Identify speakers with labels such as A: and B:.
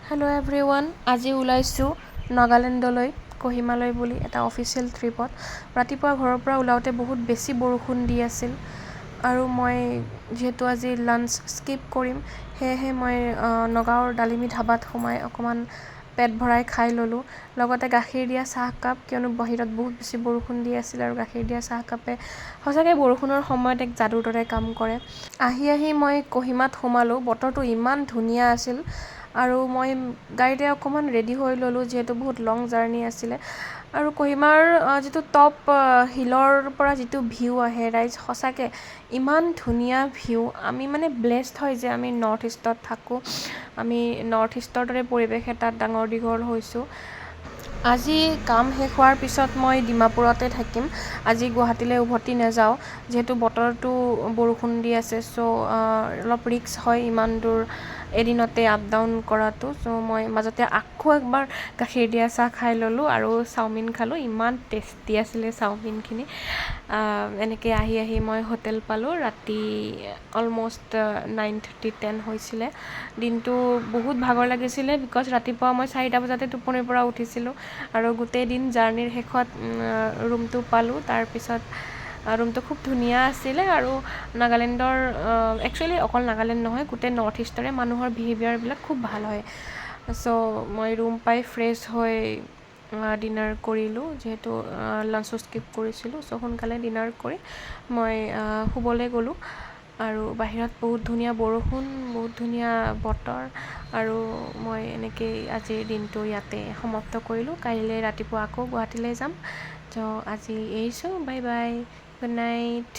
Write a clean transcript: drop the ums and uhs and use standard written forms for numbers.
A: Hello' everyone, আজি ওলাইছোঁ নাগালেণ্ডলৈ কহিমালৈ বুলি এটা অফিচিয়েল ট্ৰিপত। ৰাতিপুৱা ঘৰৰ পৰা ওলাওঁতে বহুত বেছি বৰষুণ দি আছিল আৰু মই যিহেতু আজি লাঞ্চ স্কিপ কৰিম, সেয়েহে মই নগাঁৱৰ ডালিমি ধাবাত সোমাই অকণমান পেট ভৰাই খাই ল'লোঁ। লগতে গাখীৰ দিয়া চাহকাপ, কিয়নো বাহিৰত বহুত বেছি বৰষুণ দি আছিল আৰু গাখীৰ দিয়া চাহকাপে সঁচাকৈ বৰষুণৰ সময়ত এক যাদুৰ দৰে কাম কৰে। আহি মই কহিমাত সোমালোঁ। বতৰটো ইমান ধুনীয়া আছিল আৰু মই গাড়ীতে অকণমান ৰেডি হৈ ল'লোঁ যিহেতু বহুত লং জাৰ্ণি আছিলে। আৰু কহিমাৰ যিটো টপ হিলৰ পৰা যিটো ভিউ আহে ৰাইজ, সঁচাকৈ ইমান ধুনীয়া ভিউ। আমি মানে ব্লেছড হয় যে আমি নৰ্থ ইষ্টত থাকোঁ, আমি নৰ্থ ইষ্টৰ দৰে পৰিৱেশ এটাত ডাঙৰ দীঘল হৈছোঁ। আজি কাম শেষ হোৱাৰ পিছত মই ডিমাপুৰতে থাকিম। আজি গুৱাহাটীলৈ উভতি নাযাওঁ যিহেতু বতৰটো বৰষুণ দি আছে। চ' অলপ ৰিস্ক হয় ইমান দূৰ এদিনতে আপ ডাউন কৰাটো। চ' মই মাজতে আকৌ একবাৰ গাখীৰ দিয়া চাহ খাই ল'লোঁ আৰু চাওমিন খালোঁ। ইমান টেষ্টি আছিলে চাওমিনখিনি। এনেকৈ আহি মই হোটেল পালোঁ। ৰাতি অলম'ষ্ট 9:30, 10 হৈছিলে। দিনটো বহুত ভাগৰ লাগিছিলে বিকজ ৰাতিপুৱা মই 4টা বজাতে টোপনিৰ পৰা উঠিছিলোঁ আৰু গোটেই দিন জাৰ্ণিৰ শেষত ৰুমটো পালোঁ। তাৰপিছত ৰুমটো খুব ধুনীয়া আছিলে আৰু নাগালেণ্ডৰ একচুৱেলি অকল নাগালেণ্ড নহয়, গোটেই নৰ্থ ইষ্টৰে মানুহৰ বিহেভিয়াৰবিলাক খুব ভাল হয়। চ' মই ৰুম পাই ফ্ৰেছ হৈ ডিনাৰ কৰিলোঁ যিহেতু লাঞ্চো স্কিপ কৰিছিলোঁ। চ' সোনকালে ডিনাৰ কৰি মই শুবলৈ গ'লোঁ আৰু বাহিৰত বহুত ধুনীয়া বৰষুণ, বহুত ধুনীয়া বতৰ আৰু মই এনেকৈয়ে আজিৰ দিনটো ইয়াতে সমাপ্ত কৰিলোঁ। কাইলৈ ৰাতিপুৱা আকৌ গুৱাহাটীলৈ যাম। চ' আজি এৰিছোঁ। Bye bye, good night.